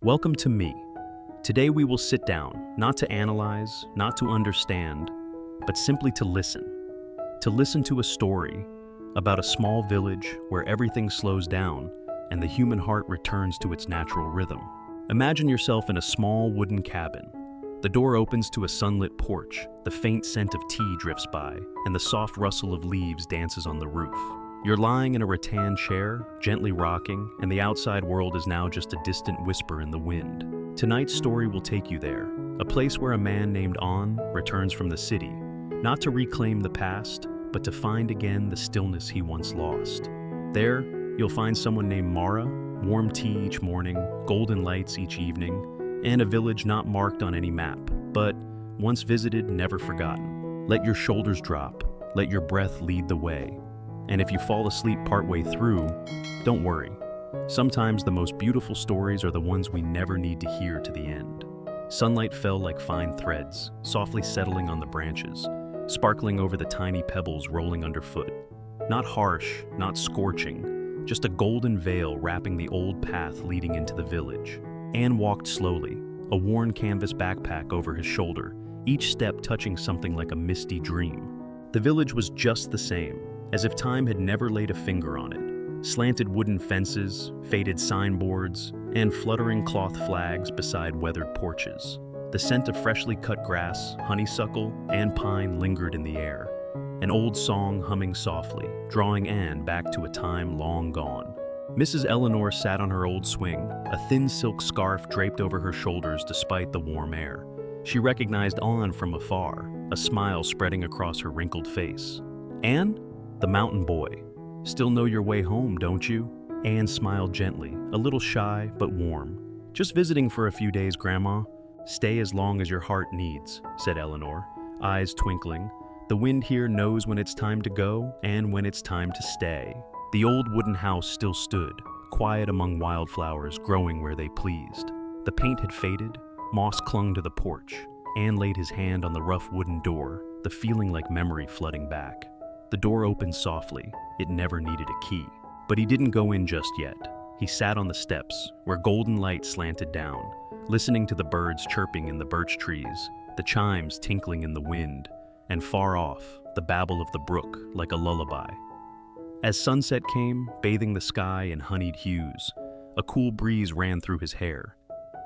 Welcome to me. Today we will sit down, not to analyze, not to understand, but simply to listen. To listen to a story about a small village where everything slows down and the human heart returns to its natural rhythm. Imagine yourself in a small wooden cabin. The door opens to a sunlit porch, the faint scent of tea drifts by, and the soft rustle of leaves dances on the roof. You're lying in a rattan chair, gently rocking, and the outside world is now just a distant whisper in the wind. Tonight's story will take you there, a place where a man named An returns from the city, not to reclaim the past, but to find again the stillness he once lost. There, you'll find someone named Mara, warm tea each morning, golden lights each evening, and a village not marked on any map, but once visited, never forgotten. Let your shoulders drop, let your breath lead the way. And if you fall asleep partway through, don't worry. Sometimes the most beautiful stories are the ones we never need to hear to the end. Sunlight fell like fine threads, softly settling on the branches, sparkling over the tiny pebbles rolling underfoot. Not harsh, not scorching, just a golden veil wrapping the old path leading into the village. Anne walked slowly, a worn canvas backpack over his shoulder, each step touching something like a misty dream. The village was just the same, as if time had never laid a finger on it. Slanted wooden fences, faded signboards, and fluttering cloth flags beside weathered porches. The scent of freshly cut grass, honeysuckle, and pine lingered in the air, an old song humming softly, drawing Anne back to a time long gone. Mrs. Eleanor sat on her old swing, a thin silk scarf draped over her shoulders despite the warm air. She recognized Anne from afar, a smile spreading across her wrinkled face. "Anne? The mountain boy. Still know your way home, don't you?" Anne smiled gently, a little shy but warm. "Just visiting for a few days, Grandma." "Stay as long as your heart needs," said Eleanor, eyes twinkling. "The wind here knows when it's time to go and when it's time to stay." The old wooden house still stood, quiet among wildflowers growing where they pleased. The paint had faded, moss clung to the porch. Anne laid his hand on the rough wooden door, the feeling like memory flooding back. The door opened softly. It never needed a key. But he didn't go in just yet. He sat on the steps, where golden light slanted down, listening to the birds chirping in the birch trees, the chimes tinkling in the wind, and far off, the babble of the brook like a lullaby. As sunset came, bathing the sky in honeyed hues, a cool breeze ran through his hair.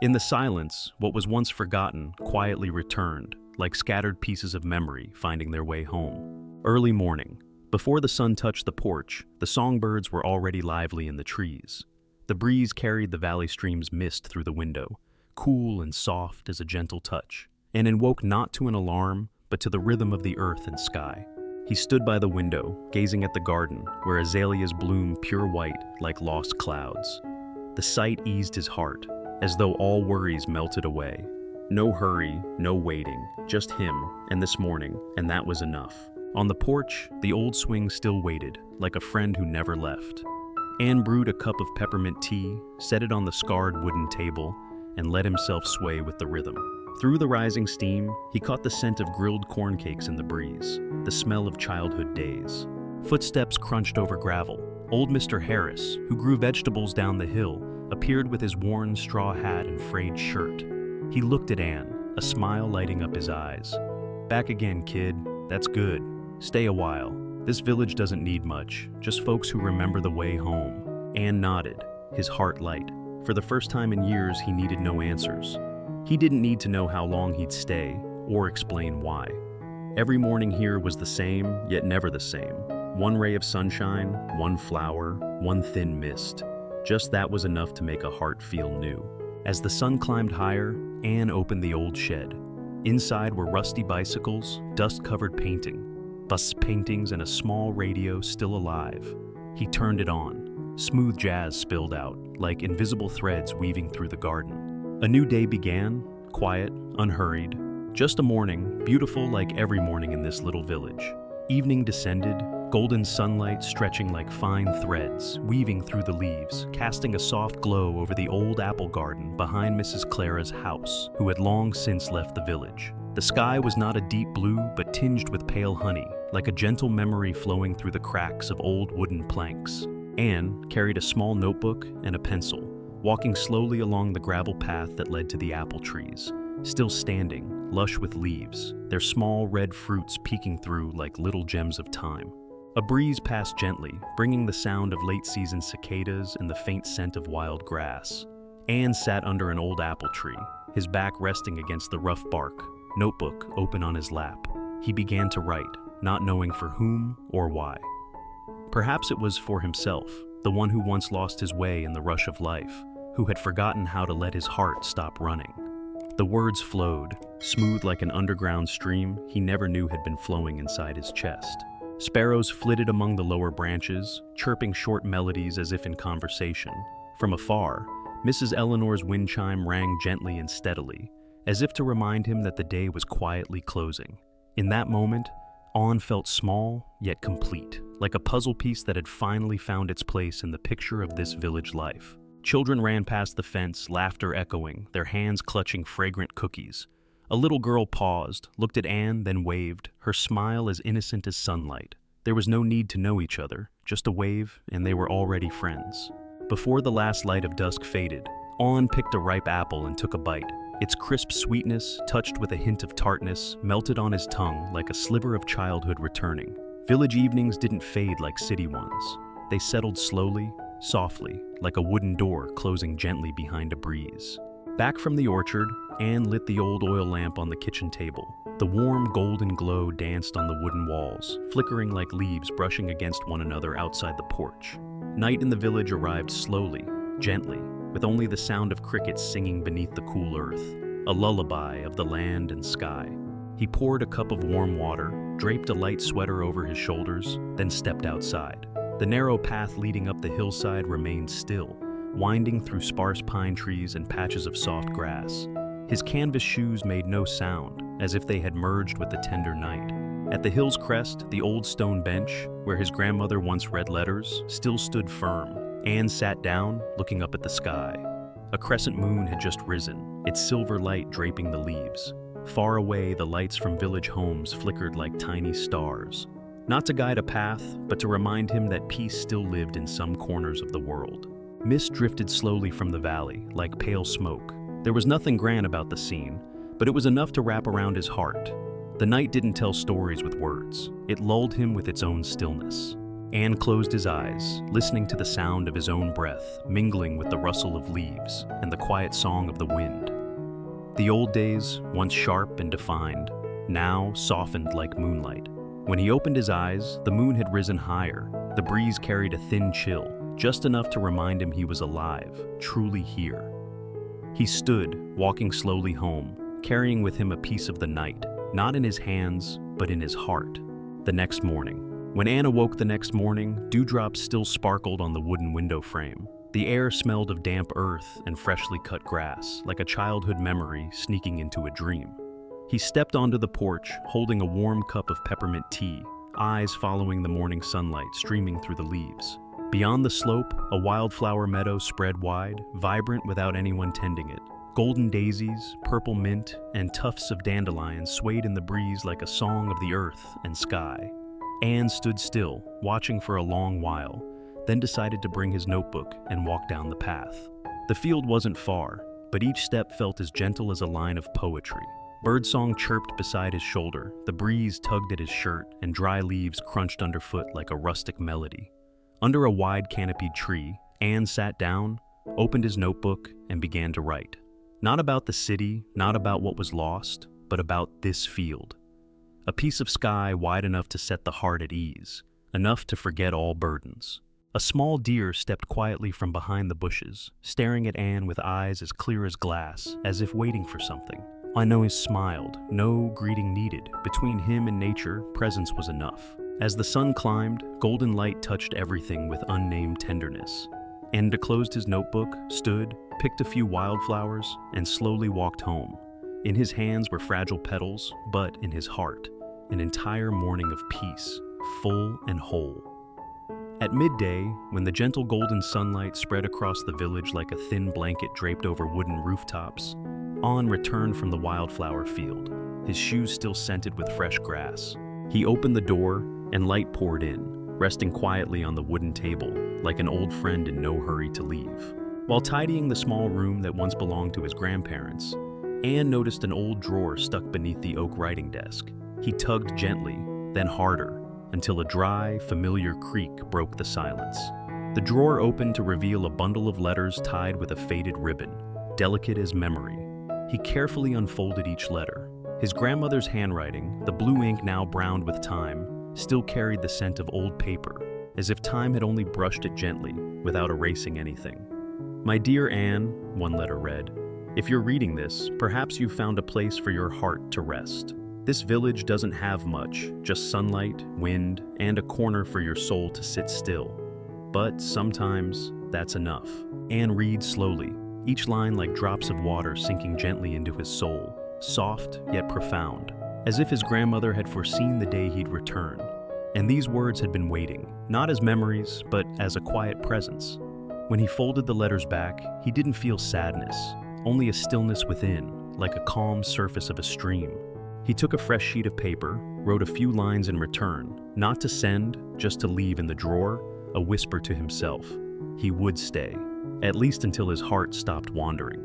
In the silence, what was once forgotten quietly returned, like scattered pieces of memory finding their way home. Early morning. Before the sun touched the porch, the songbirds were already lively in the trees. The breeze carried the valley stream's mist through the window, cool and soft as a gentle touch, and woke not to an alarm, but to the rhythm of the earth and sky. He stood by the window, gazing at the garden, where azaleas bloom pure white like lost clouds. The sight eased his heart, as though all worries melted away. No hurry, no waiting, just him and this morning, and that was enough. On the porch, the old swing still waited, like a friend who never left. Anne brewed a cup of peppermint tea, set it on the scarred wooden table, and let himself sway with the rhythm. Through the rising steam, he caught the scent of grilled corn cakes in the breeze, the smell of childhood days. Footsteps crunched over gravel. Old Mr. Harris, who grew vegetables down the hill, appeared with his worn straw hat and frayed shirt. He looked at Anne, a smile lighting up his eyes. "Back again, kid. That's good. Stay a while. This village doesn't need much, just folks who remember the way home." Anne nodded, his heart light. For the first time in years, he needed no answers. He didn't need to know how long he'd stay, or explain why. Every morning here was the same, yet never the same. One ray of sunshine, one flower, one thin mist. Just that was enough to make a heart feel new. As the sun climbed higher, Anne opened the old shed. Inside were rusty bicycles, dust-covered painting, bust paintings, and a small radio still alive. He turned it on. Smooth jazz spilled out, like invisible threads weaving through the garden. A new day began, quiet, unhurried. Just a morning, beautiful like every morning in this little village. Evening descended, golden sunlight stretching like fine threads, weaving through the leaves, casting a soft glow over the old apple garden behind Mrs. Clara's house, who had long since left the village. The sky was not a deep blue, but tinged with pale honey, like a gentle memory flowing through the cracks of old wooden planks. Anne carried a small notebook and a pencil, walking slowly along the gravel path that led to the apple trees, still standing, lush with leaves, their small red fruits peeking through like little gems of time. A breeze passed gently, bringing the sound of late-season cicadas and the faint scent of wild grass. Anne sat under an old apple tree, his back resting against the rough bark, notebook open on his lap. He began to write, not knowing for whom or why. Perhaps it was for himself, the one who once lost his way in the rush of life, who had forgotten how to let his heart stop running. The words flowed, smooth like an underground stream he never knew had been flowing inside his chest. Sparrows flitted among the lower branches, chirping short melodies as if in conversation. From afar, Mrs. Eleanor's wind chime rang gently and steadily, as if to remind him that the day was quietly closing. In that moment, Anne felt small yet complete, like a puzzle piece that had finally found its place in the picture of this village life. Children ran past the fence, laughter echoing, their hands clutching fragrant cookies. A little girl paused, looked at Anne, then waved, her smile as innocent as sunlight. There was no need to know each other, just a wave, and they were already friends. Before the last light of dusk faded, Anne picked a ripe apple and took a bite. Its crisp sweetness, touched with a hint of tartness, melted on his tongue like a sliver of childhood returning. Village evenings didn't fade like city ones. They settled slowly, softly, like a wooden door closing gently behind a breeze. Back from the orchard, Anne lit the old oil lamp on the kitchen table. The warm golden glow danced on the wooden walls, flickering like leaves brushing against one another outside the porch. Night in the village arrived slowly, gently, with only the sound of crickets singing beneath the cool earth, a lullaby of the land and sky. He poured a cup of warm water, draped a light sweater over his shoulders, then stepped outside. The narrow path leading up the hillside remained still, winding through sparse pine trees and patches of soft grass. His canvas shoes made no sound, as if they had merged with the tender night. At the hill's crest, the old stone bench, where his grandmother once read letters, still stood firm. Anne sat down, looking up at the sky. A crescent moon had just risen, its silver light draping the leaves. Far away, the lights from village homes flickered like tiny stars. Not to guide a path, but to remind him that peace still lived in some corners of the world. Mist drifted slowly from the valley, like pale smoke. There was nothing grand about the scene, but it was enough to wrap around his heart. The night didn't tell stories with words. It lulled him with its own stillness. Anne closed his eyes, listening to the sound of his own breath, mingling with the rustle of leaves and the quiet song of the wind. The old days, once sharp and defined, now softened like moonlight. When he opened his eyes, the moon had risen higher. The breeze carried a thin chill, just enough to remind him he was alive, truly here. He stood, walking slowly home, carrying with him a piece of the night, not in his hands, but in his heart. The next morning. When Anne awoke the next morning, dewdrops still sparkled on the wooden window frame. The air smelled of damp earth and freshly cut grass, like a childhood memory sneaking into a dream. He stepped onto the porch, holding a warm cup of peppermint tea, eyes following the morning sunlight streaming through the leaves. Beyond the slope, a wildflower meadow spread wide, vibrant without anyone tending it. Golden daisies, purple mint, and tufts of dandelions swayed in the breeze like a song of the earth and sky. Anne stood still, watching for a long while, then decided to bring his notebook and walk down the path. The field wasn't far, but each step felt as gentle as a line of poetry. Birdsong chirped beside his shoulder, the breeze tugged at his shirt, and dry leaves crunched underfoot like a rustic melody. Under a wide canopied tree, Anne sat down, opened his notebook, and began to write. Not about the city, not about what was lost, but about this field. A piece of sky wide enough to set the heart at ease, enough to forget all burdens. A small deer stepped quietly from behind the bushes, staring at Anne with eyes as clear as glass, as if waiting for something. Anois smiled, no greeting needed. Between him and nature, presence was enough. As the sun climbed, golden light touched everything with unnamed tenderness. Enda closed his notebook, stood, picked a few wildflowers, and slowly walked home. In his hands were fragile petals, but in his heart, an entire morning of peace, full and whole. At midday, when the gentle golden sunlight spread across the village like a thin blanket draped over wooden rooftops, An returned from the wildflower field, his shoes still scented with fresh grass. He opened the door, and light poured in, resting quietly on the wooden table, like an old friend in no hurry to leave. While tidying the small room that once belonged to his grandparents, Anne noticed an old drawer stuck beneath the oak writing desk. He tugged gently, then harder, until a dry, familiar creak broke the silence. The drawer opened to reveal a bundle of letters tied with a faded ribbon, delicate as memory. He carefully unfolded each letter. His grandmother's handwriting, the blue ink now browned with time, still carried the scent of old paper, as if time had only brushed it gently, without erasing anything. "My dear Anne," one letter read, "if you're reading this, perhaps you've found a place for your heart to rest. This village doesn't have much, just sunlight, wind, and a corner for your soul to sit still. But sometimes, that's enough." Anne reads slowly, each line like drops of water sinking gently into his soul, soft yet profound, as if his grandmother had foreseen the day he'd return. And these words had been waiting, not as memories, but as a quiet presence. When he folded the letters back, he didn't feel sadness, only a stillness within, like a calm surface of a stream. He took a fresh sheet of paper, wrote a few lines in return, not to send, just to leave in the drawer, a whisper to himself. He would stay, at least until his heart stopped wandering.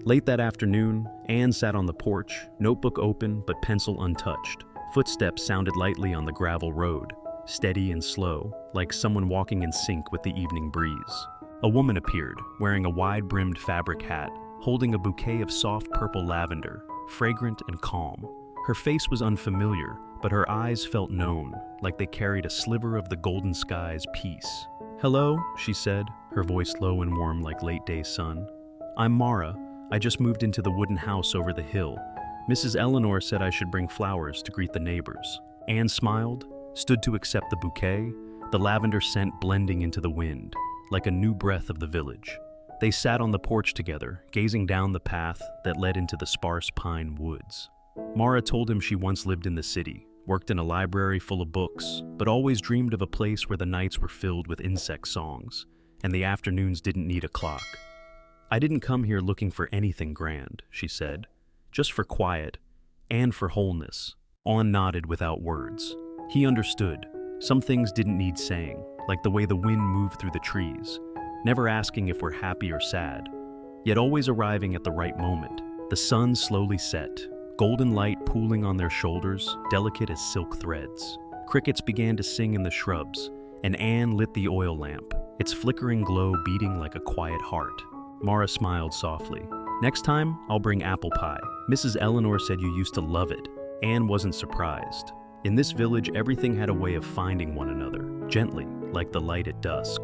Late that afternoon, Anne sat on the porch, notebook open but pencil untouched. Footsteps sounded lightly on the gravel road, steady and slow, like someone walking in sync with the evening breeze. A woman appeared, wearing a wide-brimmed fabric hat, holding a bouquet of soft purple lavender, fragrant and calm. Her face was unfamiliar, but her eyes felt known, like they carried a sliver of the golden sky's peace. "Hello," she said, her voice low and warm like late-day sun. "I'm Mara. I just moved into the wooden house over the hill. Mrs. Eleanor said I should bring flowers to greet the neighbors." Anne smiled, stood to accept the bouquet, the lavender scent blending into the wind, like a new breath of the village. They sat on the porch together, gazing down the path that led into the sparse pine woods. Mara told him she once lived in the city, worked in a library full of books, but always dreamed of a place where the nights were filled with insect songs, and the afternoons didn't need a clock. "I didn't come here looking for anything grand," she said, "just for quiet and for wholeness." Anne nodded without words. He understood. Some things didn't need saying, like the way the wind moved through the trees, never asking if we're happy or sad, yet always arriving at the right moment. The sun slowly set, golden light pooling on their shoulders, delicate as silk threads. Crickets began to sing in the shrubs, and Anne lit the oil lamp, its flickering glow beating like a quiet heart. Mara smiled softly. "Next time, I'll bring apple pie. Mrs. Eleanor said you used to love it." Anne wasn't surprised. In this village, everything had a way of finding one another, gently, like the light at dusk.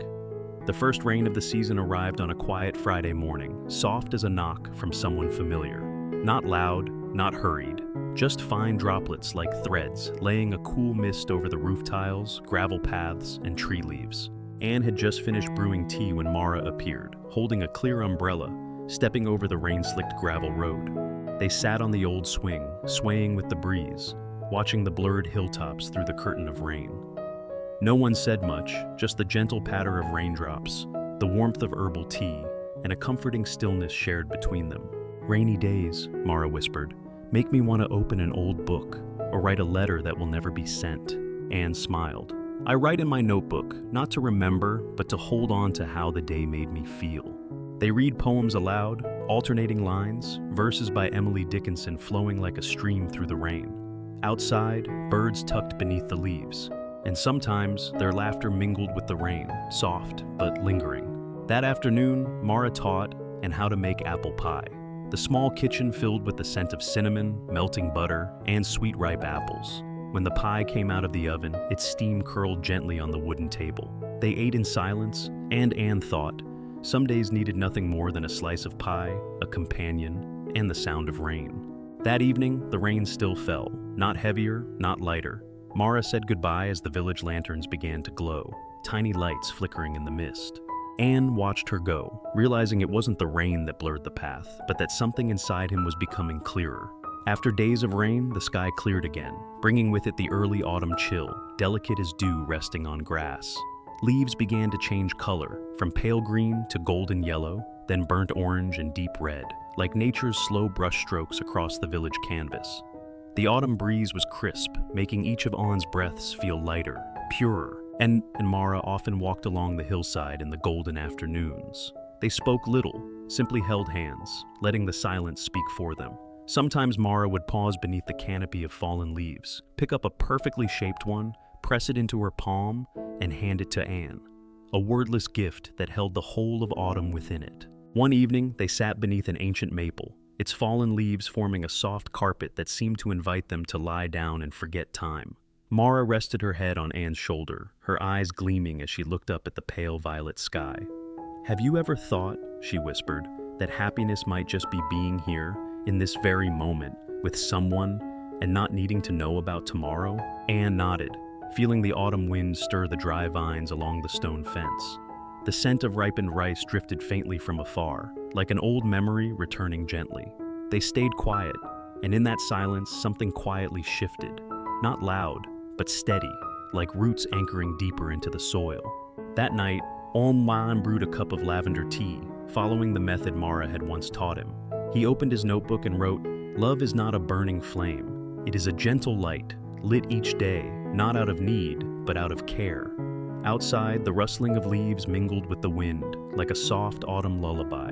The first rain of the season arrived on a quiet Friday morning, soft as a knock from someone familiar. Not loud, not hurried, just fine droplets like threads, laying a cool mist over the roof tiles, gravel paths, and tree leaves. Anne had just finished brewing tea when Mara appeared, holding a clear umbrella, stepping over the rain-slicked gravel road. They sat on the old swing, swaying with the breeze, watching the blurred hilltops through the curtain of rain. No one said much, just the gentle patter of raindrops, the warmth of herbal tea, and a comforting stillness shared between them. "Rainy days," Mara whispered, "make me want to open an old book or write a letter that will never be sent." Anne smiled. "I write in my notebook, not to remember, but to hold on to how the day made me feel." They read poems aloud, alternating lines, verses by Emily Dickinson flowing like a stream through the rain. Outside, birds tucked beneath the leaves, and sometimes their laughter mingled with the rain, soft but lingering. That afternoon, Mara taught Anne how to make apple pie. The small kitchen filled with the scent of cinnamon, melting butter, and sweet ripe apples. When the pie came out of the oven, its steam curled gently on the wooden table. They ate in silence, and Anne thought, some days needed nothing more than a slice of pie, a companion, and the sound of rain. That evening, the rain still fell, not heavier, not lighter. Mara said goodbye as the village lanterns began to glow, tiny lights flickering in the mist. Anne watched her go, realizing it wasn't the rain that blurred the path, but that something inside him was becoming clearer. After days of rain, the sky cleared again, bringing with it the early autumn chill, delicate as dew resting on grass. Leaves began to change color, from pale green to golden yellow, then burnt orange and deep red, like nature's slow brushstrokes across the village canvas. The autumn breeze was crisp, making each of Anne's breaths feel lighter, purer, and Mara often walked along the hillside in the golden afternoons. They spoke little, simply held hands, letting the silence speak for them. Sometimes Mara would pause beneath the canopy of fallen leaves, pick up a perfectly shaped one, press it into her palm, and hand it to Anne. A wordless gift that held the whole of autumn within it. One evening, they sat beneath an ancient maple, its fallen leaves forming a soft carpet that seemed to invite them to lie down and forget time. Mara rested her head on Anne's shoulder, her eyes gleaming as she looked up at the pale violet sky. "Have you ever thought," she whispered, "that happiness might just be being here, in this very moment, with someone, and not needing to know about tomorrow?" Anne nodded, feeling the autumn wind stir the dry vines along the stone fence. The scent of ripened rice drifted faintly from afar, like an old memory returning gently. They stayed quiet, and in that silence something quietly shifted, not loud, but steady, like roots anchoring deeper into the soil. That night, Alman brewed a cup of lavender tea, following the method Mara had once taught him. He opened his notebook and wrote, "Love is not a burning flame. It is a gentle light, lit each day, not out of need, but out of care." Outside, the rustling of leaves mingled with the wind, like a soft autumn lullaby.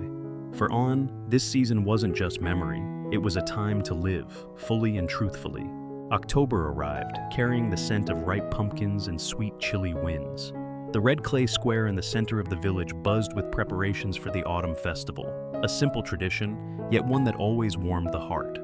For An, this season wasn't just memory, it was a time to live, fully and truthfully. October arrived, carrying the scent of ripe pumpkins and sweet, chilly winds. The red clay square in the center of the village buzzed with preparations for the autumn festival, a simple tradition, yet one that always warmed the heart.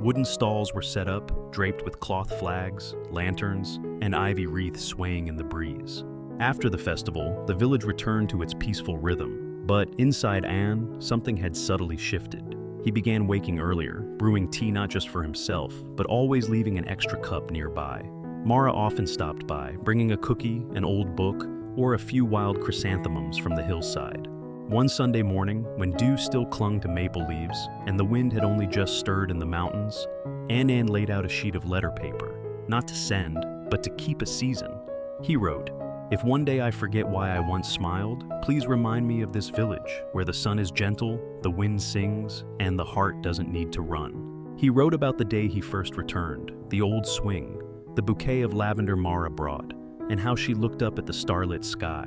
Wooden stalls were set up, draped with cloth flags, lanterns, and ivy wreaths swaying in the breeze. After the festival, the village returned to its peaceful rhythm, but inside Anne, something had subtly shifted. He began waking earlier, brewing tea not just for himself, but always leaving an extra cup nearby. Mara often stopped by, bringing a cookie, an old book, or a few wild chrysanthemums from the hillside. One Sunday morning, when dew still clung to maple leaves, and the wind had only just stirred in the mountains, Anne laid out a sheet of letter paper, not to send, but to keep a season. He wrote, "If one day I forget why I once smiled, please remind me of this village, where the sun is gentle, the wind sings, and the heart doesn't need to run." He wrote about the day he first returned, the old swing, the bouquet of lavender Mara brought, and how she looked up at the starlit sky.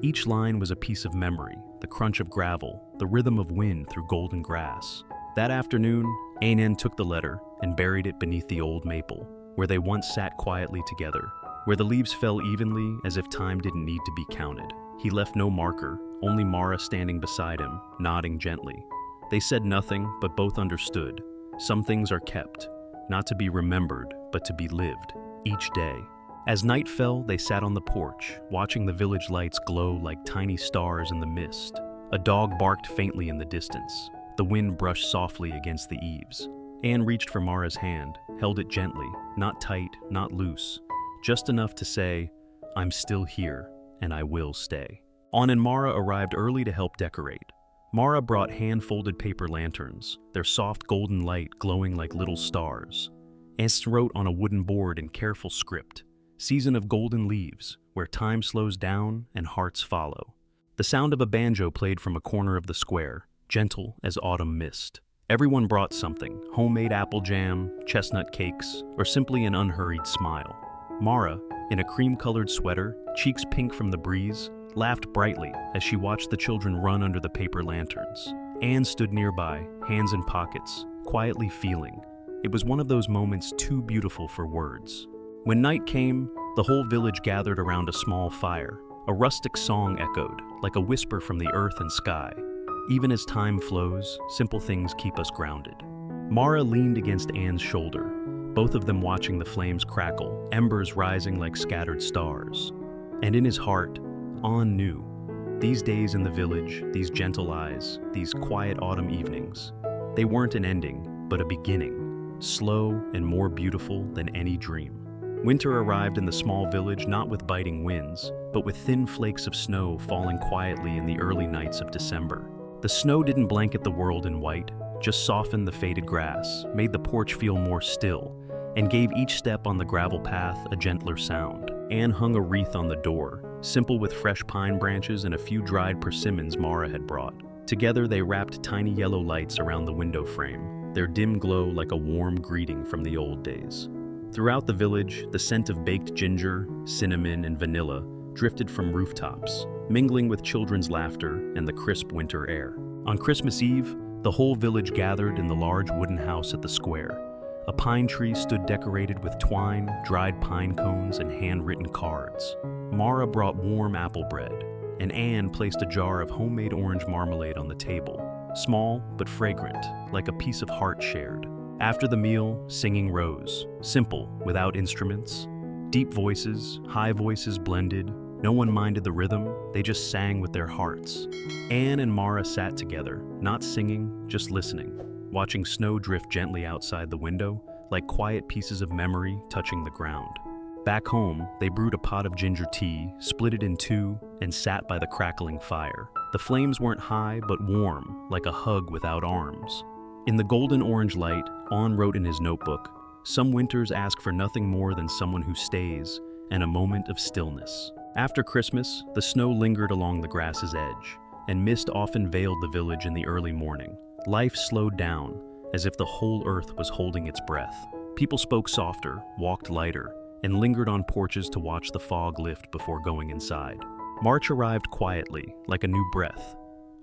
Each line was a piece of memory, the crunch of gravel, the rhythm of wind through golden grass. That afternoon, Ainen took the letter and buried it beneath the old maple, where they once sat quietly together, where the leaves fell evenly as if time didn't need to be counted. He left no marker, only Mara standing beside him, nodding gently. They said nothing, but both understood. Some things are kept, not to be remembered, but to be lived, each day. As night fell, they sat on the porch, watching the village lights glow like tiny stars in the mist. A dog barked faintly in the distance. The wind brushed softly against the eaves. Anne reached for Mara's hand, held it gently, not tight, not loose, just enough to say, "I'm still here, and I will stay." Anne and Mara arrived early to help decorate. Mara brought hand-folded paper lanterns, their soft golden light glowing like little stars. Anne wrote on a wooden board in careful script, "Season of golden leaves, where time slows down and hearts follow." The sound of a banjo played from a corner of the square, gentle as autumn mist. Everyone brought something, homemade apple jam, chestnut cakes, or simply an unhurried smile. Mara, in a cream-colored sweater, cheeks pink from the breeze, laughed brightly as she watched the children run under the paper lanterns. Anne stood nearby, hands in pockets, quietly feeling. It was one of those moments too beautiful for words. When night came, the whole village gathered around a small fire. A rustic song echoed, like a whisper from the earth and sky. Even as time flows, simple things keep us grounded. Mara leaned against Anne's shoulder, both of them watching the flames crackle, embers rising like scattered stars. And in his heart, Anne knew. These days in the village, these gentle eyes, these quiet autumn evenings, they weren't an ending, but a beginning, slow and more beautiful than any dream. Winter arrived in the small village not with biting winds, but with thin flakes of snow falling quietly in the early nights of December. The snow didn't blanket the world in white, just softened the faded grass, made the porch feel more still, and gave each step on the gravel path a gentler sound. Anne hung a wreath on the door, simple with fresh pine branches and a few dried persimmons Mara had brought. Together they wrapped tiny yellow lights around the window frame, their dim glow like a warm greeting from the old days. Throughout the village, the scent of baked ginger, cinnamon, and vanilla drifted from rooftops, mingling with children's laughter and the crisp winter air. On Christmas Eve, the whole village gathered in the large wooden house at the square. A pine tree stood decorated with twine, dried pine cones, and handwritten cards. Mara brought warm apple bread, and Anne placed a jar of homemade orange marmalade on the table, small but fragrant, like a piece of heart shared. After the meal, singing rose, simple, without instruments. Deep voices, high voices blended. No one minded the rhythm, they just sang with their hearts. Anne and Mara sat together, not singing, just listening, watching snow drift gently outside the window, like quiet pieces of memory touching the ground. Back home, they brewed a pot of ginger tea, split it in two, and sat by the crackling fire. The flames weren't high, but warm, like a hug without arms. In the golden orange light, An wrote in his notebook, "Some winters ask for nothing more than someone who stays, and a moment of stillness." After Christmas, the snow lingered along the grass's edge, and mist often veiled the village in the early morning. Life slowed down, as if the whole earth was holding its breath. People spoke softer, walked lighter, and lingered on porches to watch the fog lift before going inside. March arrived quietly, like a new breath.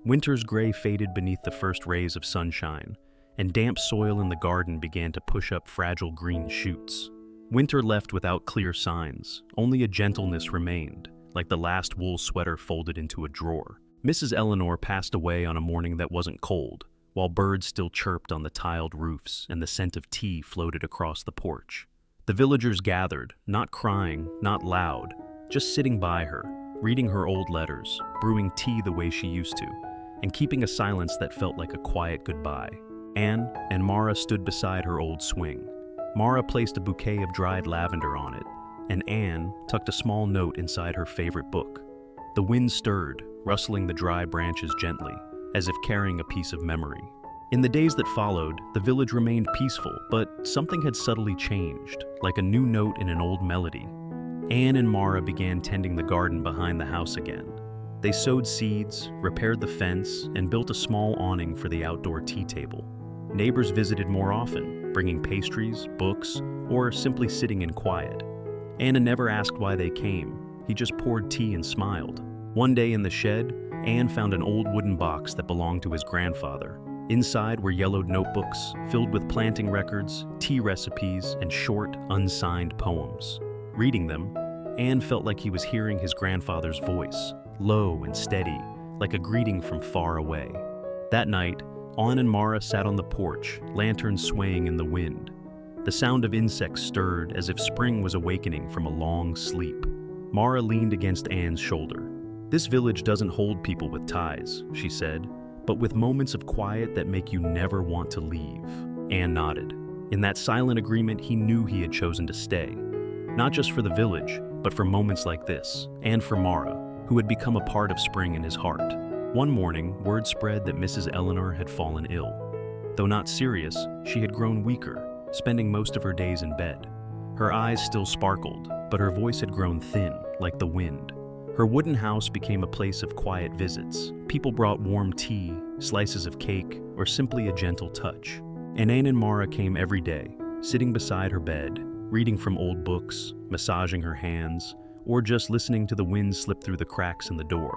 Winter's gray faded beneath the first rays of sunshine, and damp soil in the garden began to push up fragile green shoots. Winter left without clear signs, only a gentleness remained, like the last wool sweater folded into a drawer. Mrs. Eleanor passed away on a morning that wasn't cold, while birds still chirped on the tiled roofs and the scent of tea floated across the porch. The villagers gathered, not crying, not loud, just sitting by her, reading her old letters, brewing tea the way she used to, and keeping a silence that felt like a quiet goodbye. Anne and Mara stood beside her old swing. Mara placed a bouquet of dried lavender on it, and Anne tucked a small note inside her favorite book. The wind stirred, rustling the dry branches gently, as if carrying a piece of memory. In the days that followed, the village remained peaceful, but something had subtly changed, like a new note in an old melody. Anne and Mara began tending the garden behind the house again. They sowed seeds, repaired the fence, and built a small awning for the outdoor tea table. Neighbors visited more often, bringing pastries, books, or simply sitting in quiet. Anna never asked why they came. He just poured tea and smiled. One day in the shed, Anne found an old wooden box that belonged to his grandfather. Inside were yellowed notebooks filled with planting records, tea recipes, and short, unsigned poems. Reading them, Anne felt like he was hearing his grandfather's voice, low and steady, like a greeting from far away. That night, Anne and Mara sat on the porch, lanterns swaying in the wind. The sound of insects stirred as if spring was awakening from a long sleep. Mara leaned against Anne's shoulder. "This village doesn't hold people with ties," she said, "but with moments of quiet that make you never want to leave." Anne nodded. In that silent agreement, he knew he had chosen to stay. Not just for the village, but for moments like this, and for Mara, who had become a part of spring in his heart. One morning, word spread that Mrs. Eleanor had fallen ill. Though not serious, she had grown weaker, spending most of her days in bed. Her eyes still sparkled, but her voice had grown thin, like the wind. Her wooden house became a place of quiet visits. People brought warm tea, slices of cake, or simply a gentle touch. And Anne and Mara came every day, sitting beside her bed, reading from old books, massaging her hands, or just listening to the wind slip through the cracks in the door.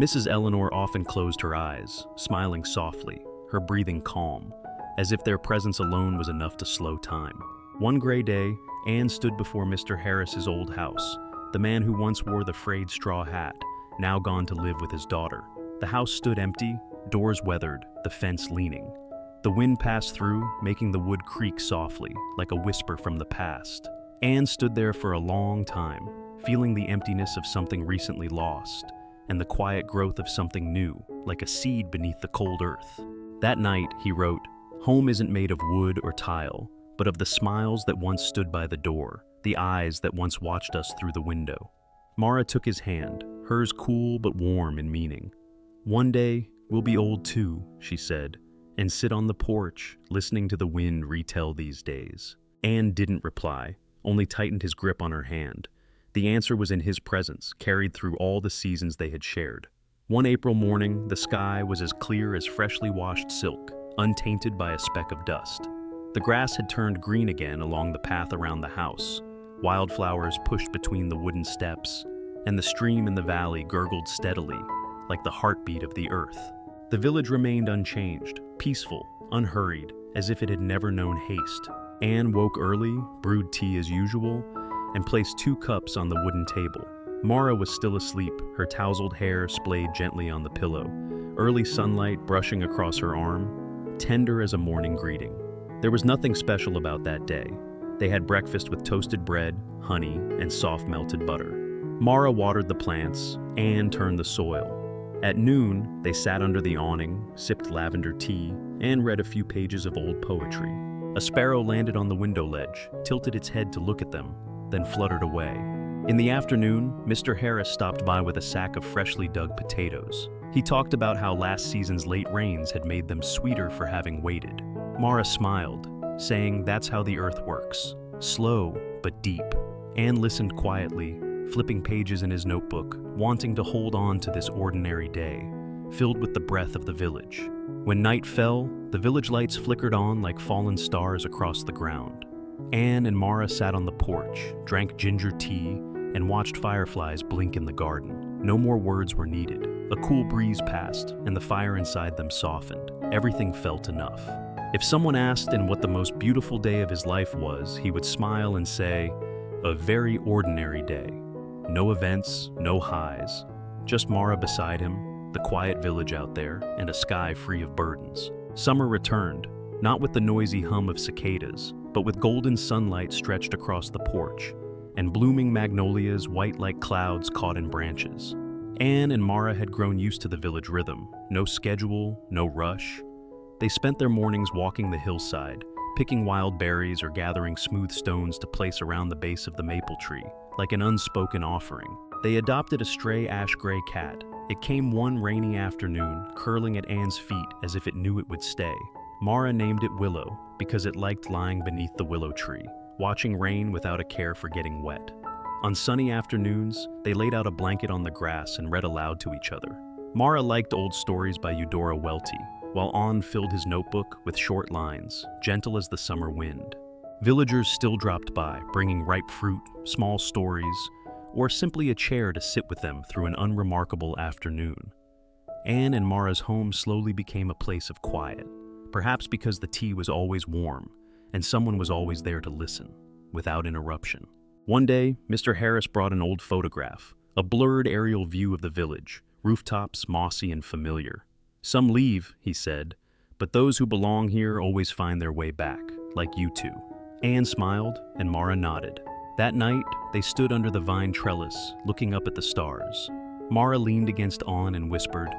Mrs. Eleanor often closed her eyes, smiling softly, her breathing calm, as if their presence alone was enough to slow time. One gray day, Anne stood before Mr. Harris's old house, the man who once wore the frayed straw hat, now gone to live with his daughter. The house stood empty, doors weathered, the fence leaning. The wind passed through, making the wood creak softly, like a whisper from the past. Anne stood there for a long time, feeling the emptiness of something recently lost, and the quiet growth of something new, like a seed beneath the cold earth. That night, he wrote, "Home isn't made of wood or tile, but of the smiles that once stood by the door, the eyes that once watched us through the window." Mara took his hand, hers cool but warm in meaning. "One day, we'll be old too," she said, "and sit on the porch, listening to the wind retell these days." Anne didn't reply, only tightened his grip on her hand. The answer was in his presence, carried through all the seasons they had shared. One April morning, the sky was as clear as freshly washed silk, untainted by a speck of dust. The grass had turned green again along the path around the house. Wildflowers pushed between the wooden steps, and the stream in the valley gurgled steadily, like the heartbeat of the earth. The village remained unchanged, peaceful, unhurried, as if it had never known haste. Anne woke early, brewed tea as usual, and placed 2 cups on the wooden table. Mara was still asleep, her tousled hair splayed gently on the pillow, early sunlight brushing across her arm, tender as a morning greeting. There was nothing special about that day. They had breakfast with toasted bread, honey, and soft melted butter. Mara watered the plants, Anne turned the soil. At noon, they sat under the awning, sipped lavender tea, and read a few pages of old poetry. A sparrow landed on the window ledge, tilted its head to look at them, then fluttered away. In the afternoon, Mr. Harris stopped by with a sack of freshly dug potatoes. He talked about how last season's late rains had made them sweeter for having waited. Mara smiled, saying that's how the earth works, slow but deep. Anne listened quietly, flipping pages in his notebook, wanting to hold on to this ordinary day, filled with the breath of the village. When night fell, the village lights flickered on like fallen stars across the ground. Anne and Mara sat on the porch, drank ginger tea, and watched fireflies blink in the garden. No more words were needed. A cool breeze passed, and the fire inside them softened. Everything felt enough. If someone asked him what the most beautiful day of his life was, he would smile and say, "A very ordinary day. No events, no highs. Just Mara beside him, the quiet village out there, and a sky free of burdens." Summer returned, not with the noisy hum of cicadas, but with golden sunlight stretched across the porch, and blooming magnolias white like clouds caught in branches. Anne and Mara had grown used to the village rhythm. No schedule, no rush. They spent their mornings walking the hillside, picking wild berries or gathering smooth stones to place around the base of the maple tree, like an unspoken offering. They adopted a stray ash-gray cat. It came one rainy afternoon, curling at Anne's feet as if it knew it would stay. Mara named it Willow because it liked lying beneath the willow tree, watching rain without a care for getting wet. On sunny afternoons, they laid out a blanket on the grass and read aloud to each other. Mara liked old stories by Eudora Welty, while Anne filled his notebook with short lines, gentle as the summer wind. Villagers still dropped by, bringing ripe fruit, small stories, or simply a chair to sit with them through an unremarkable afternoon. Anne and Mara's home slowly became a place of quiet, perhaps because the tea was always warm, and someone was always there to listen, without interruption. One day, Mr. Harris brought an old photograph, a blurred aerial view of the village, rooftops mossy and familiar. "Some leave," he said, "but those who belong here always find their way back, like you two." Anne smiled, and Mara nodded. That night, they stood under the vine trellis, looking up at the stars. Mara leaned against Anne and whispered,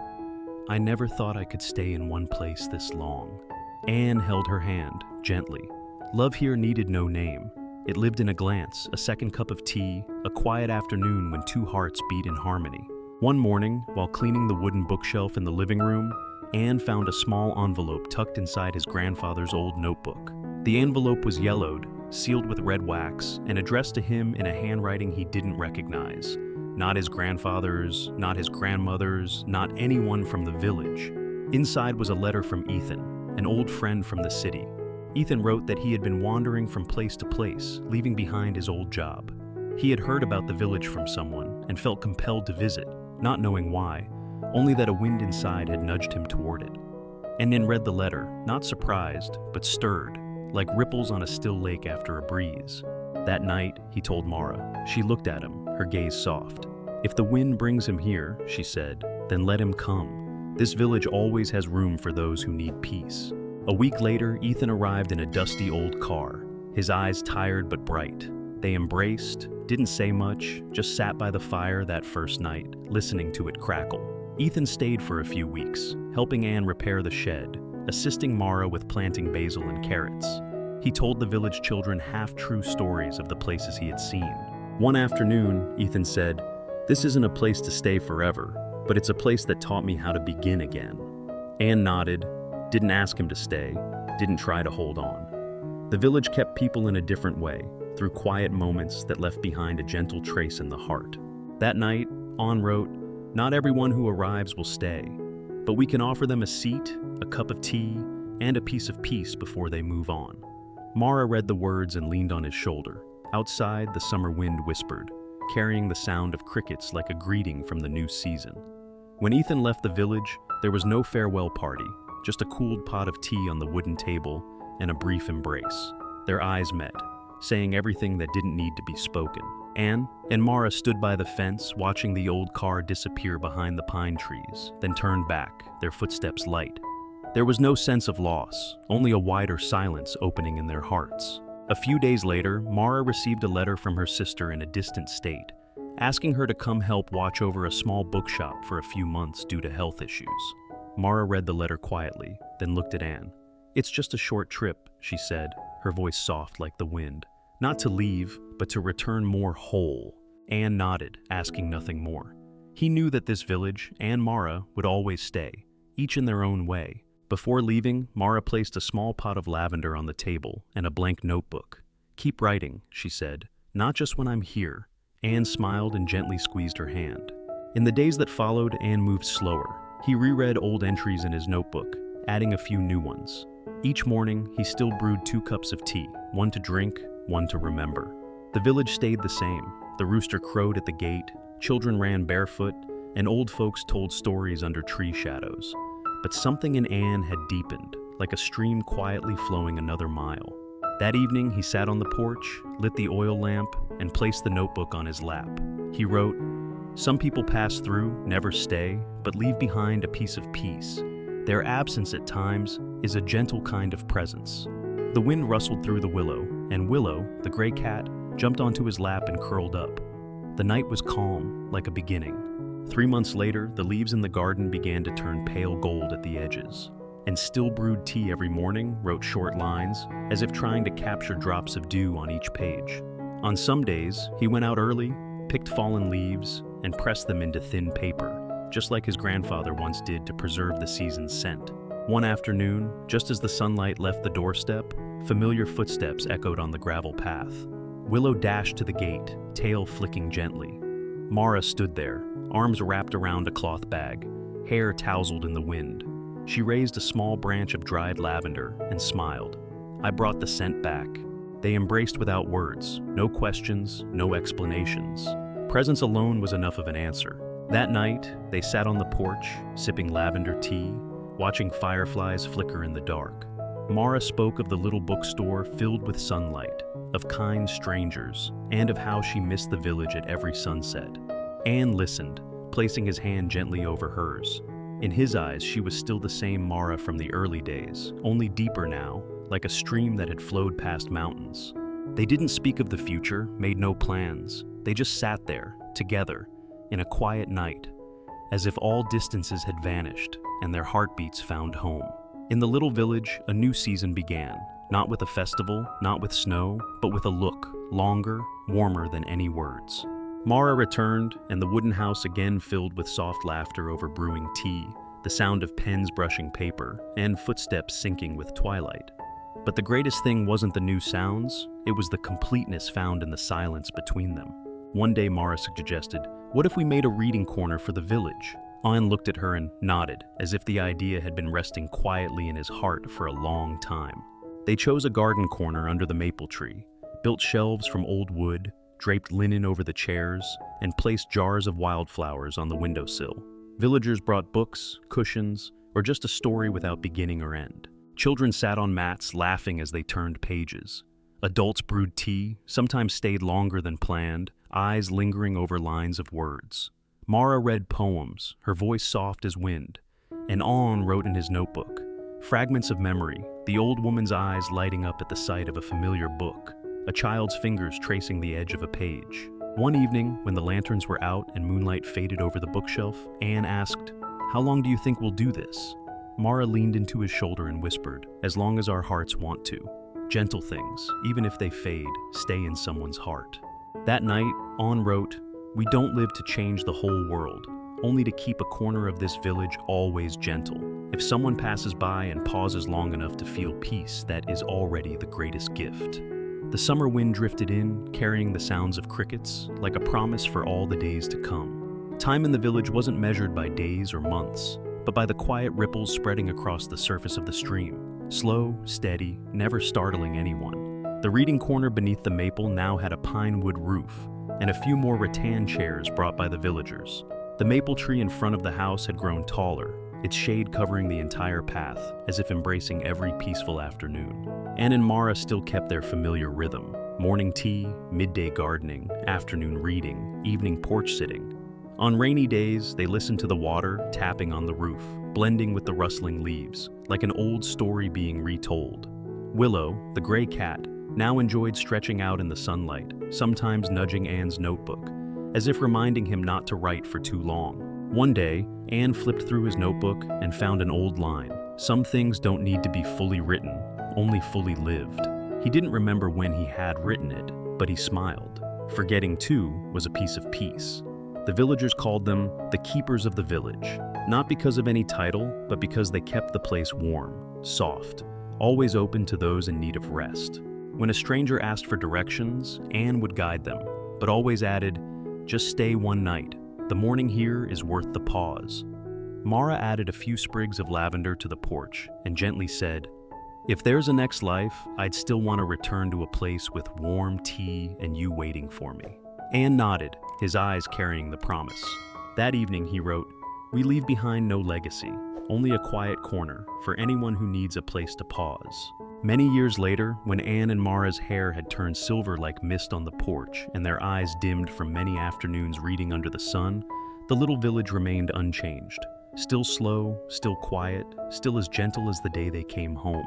"I never thought I could stay in one place this long." Anne held her hand, gently. Love here needed no name. It lived in a glance, a second cup of tea, a quiet afternoon when 2 hearts beat in harmony. One morning, while cleaning the wooden bookshelf in the living room, Anne found a small envelope tucked inside his grandfather's old notebook. The envelope was yellowed, sealed with red wax, and addressed to him in a handwriting he didn't recognize. Not his grandfather's, not his grandmother's, not anyone from the village. Inside was a letter from Ethan, an old friend from the city. Ethan wrote that he had been wandering from place to place, leaving behind his old job. He had heard about the village from someone and felt compelled to visit, not knowing why, only that a wind inside had nudged him toward it. And then read the letter, not surprised, but stirred, like ripples on a still lake after a breeze. That night, he told Mara. She looked at him, her gaze soft. "If the wind brings him here," she said, "then let him come. This village always has room for those who need peace." A week later, Ethan arrived in a dusty old car, his eyes tired but bright. They embraced, didn't say much, just sat by the fire that first night, listening to it crackle. Ethan stayed for a few weeks, helping Anne repair the shed, assisting Mara with planting basil and carrots. He told the village children half-true stories of the places he had seen. One afternoon, Ethan said, "This isn't a place to stay forever, but it's a place that taught me how to begin again." Anne nodded, didn't ask him to stay, didn't try to hold on. The village kept people in a different way, through quiet moments that left behind a gentle trace in the heart. That night, Anne wrote, "Not everyone who arrives will stay, but we can offer them a seat, a cup of tea, and a piece of peace before they move on." Mara read the words and leaned on his shoulder. Outside, the summer wind whispered, carrying the sound of crickets like a greeting from the new season. When Ethan left the village, there was no farewell party, just a cooled pot of tea on the wooden table and a brief embrace. Their eyes met, saying everything that didn't need to be spoken. Anne and Mara stood by the fence, watching the old car disappear behind the pine trees, then turned back, their footsteps light. There was no sense of loss, only a wider silence opening in their hearts. A few days later, Mara received a letter from her sister in a distant state, asking her to come help watch over a small bookshop for a few months due to health issues. Mara read the letter quietly, then looked at Anne. "It's just a short trip," she said, her voice soft like the wind. "Not to leave, but to return more whole." Anne nodded, asking nothing more. He knew that this village and Mara would always stay, each in their own way. Before leaving, Mara placed a small pot of lavender on the table and a blank notebook. "Keep writing," she said, "not just when I'm here." Anne smiled and gently squeezed her hand. In the days that followed, Anne moved slower. He reread old entries in his notebook, adding a few new ones. Each morning, he still brewed 2 cups of tea, one to drink, one to remember. The village stayed the same. The rooster crowed at the gate, children ran barefoot, and old folks told stories under tree shadows. But something in Anne had deepened, like a stream quietly flowing another mile. That evening, he sat on the porch, lit the oil lamp, and placed the notebook on his lap. He wrote, "Some people pass through, never stay, but leave behind a piece of peace. Their absence at times is a gentle kind of presence." The wind rustled through the willow, and Willow, the gray cat, jumped onto his lap and curled up. The night was calm, like a beginning. 3 months later, the leaves in the garden began to turn pale gold at the edges. And still brewed tea every morning, wrote short lines, as if trying to capture drops of dew on each page. On some days, he went out early, picked fallen leaves, and pressed them into thin paper, just like his grandfather once did to preserve the season's scent. One afternoon, just as the sunlight left the doorstep, familiar footsteps echoed on the gravel path. Willow dashed to the gate, tail flicking gently. Mara stood there, arms wrapped around a cloth bag, hair tousled in the wind. She raised a small branch of dried lavender and smiled. "I brought the scent back." They embraced without words, no questions, no explanations. Presence alone was enough of an answer. That night, they sat on the porch, sipping lavender tea, watching fireflies flicker in the dark. Mara spoke of the little bookstore filled with sunlight, of kind strangers, and of how she missed the village at every sunset. Anne listened, placing his hand gently over hers. In his eyes, she was still the same Mara from the early days, only deeper now, like a stream that had flowed past mountains. They didn't speak of the future, made no plans. They just sat there, together, in a quiet night, as if all distances had vanished and their heartbeats found home. In the little village, a new season began, not with a festival, not with snow, but with a look, longer, warmer than any words. Mara returned, and the wooden house again filled with soft laughter over brewing tea, the sound of pens brushing paper, and footsteps sinking with twilight. But the greatest thing wasn't the new sounds, it was the completeness found in the silence between them. One day Mara suggested, "What if we made a reading corner for the village?" Anne looked at her and nodded, as if the idea had been resting quietly in his heart for a long time. They chose a garden corner under the maple tree, built shelves from old wood, draped linen over the chairs, and placed jars of wildflowers on the windowsill. Villagers brought books, cushions, or just a story without beginning or end. Children sat on mats, laughing as they turned pages. Adults brewed tea, sometimes stayed longer than planned, eyes lingering over lines of words. Mara read poems, her voice soft as wind, and Anne wrote in his notebook. Fragments of memory, the old woman's eyes lighting up at the sight of a familiar book, a child's fingers tracing the edge of a page. One evening, when the lanterns were out and moonlight faded over the bookshelf, Anne asked, "How long do you think we'll do this?" Mara leaned into his shoulder and whispered, "As long as our hearts want to. Gentle things, even if they fade, stay in someone's heart." That night, Anne wrote, "We don't live to change the whole world, only to keep a corner of this village always gentle. If someone passes by and pauses long enough to feel peace, that is already the greatest gift." The summer wind drifted in, carrying the sounds of crickets, like a promise for all the days to come. Time in the village wasn't measured by days or months, but by the quiet ripples spreading across the surface of the stream. Slow, steady, never startling anyone. The reading corner beneath the maple now had a pine wood roof, and a few more rattan chairs brought by the villagers. The maple tree in front of the house had grown taller, its shade covering the entire path, as if embracing every peaceful afternoon. Anne and Mara still kept their familiar rhythm: morning tea, midday gardening, afternoon reading, evening porch sitting. On rainy days, they listened to the water tapping on the roof, blending with the rustling leaves, like an old story being retold. Willow, the gray cat, now enjoyed stretching out in the sunlight, sometimes nudging Anne's notebook, as if reminding him not to write for too long. One day, Anne flipped through his notebook and found an old line: "Some things don't need to be fully written, only fully lived." He didn't remember when he had written it, but he smiled. Forgetting, too, was a piece of peace. The villagers called them the keepers of the village, not because of any title, but because they kept the place warm, soft, always open to those in need of rest. When a stranger asked for directions, Anne would guide them, but always added, "Just stay one night. The morning here is worth the pause." Mara added a few sprigs of lavender to the porch and gently said, "If there's a next life, I'd still want to return to a place with warm tea and you waiting for me." Anne nodded, his eyes carrying the promise. That evening he wrote, "We leave behind no legacy, only a quiet corner for anyone who needs a place to pause." Many years later, when Anne and Mara's hair had turned silver like mist on the porch and their eyes dimmed from many afternoons reading under the sun, the little village remained unchanged. Still slow, still quiet, still as gentle as the day they came home.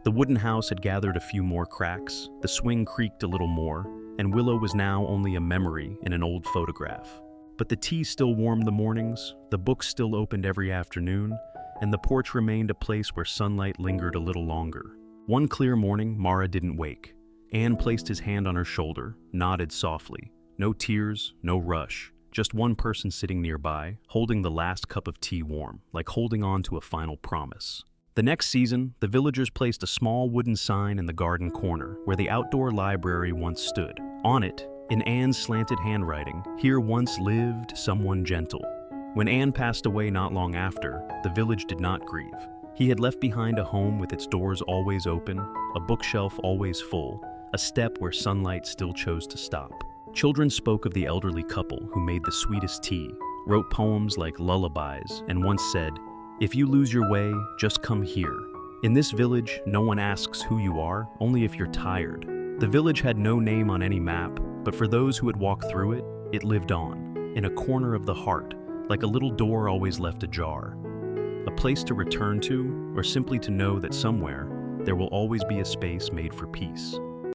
The wooden house had gathered a few more cracks, the swing creaked a little more, and Willow was now only a memory in an old photograph. But the tea still warmed the mornings, the books still opened every afternoon, and the porch remained a place where sunlight lingered a little longer. One clear morning, Mara didn't wake. Anne placed his hand on her shoulder, nodded softly. No tears, no rush, just one person sitting nearby, holding the last cup of tea warm, like holding on to a final promise. The next season, the villagers placed a small wooden sign in the garden corner where the outdoor library once stood. On it, in Anne's slanted handwriting, "Here once lived someone gentle." When Anne passed away not long after, the village did not grieve. He had left behind a home with its doors always open, a bookshelf always full, a step where sunlight still chose to stop. Children spoke of the elderly couple who made the sweetest tea, wrote poems like lullabies, and once said, "If you lose your way, just come here." In this village, no one asks who you are, only if you're tired. The village had no name on any map, but for those who had walked through it, it lived on, in a corner of the heart, like a little door always left ajar. A place to return to, or simply to know that somewhere, there will always be a space made for peace.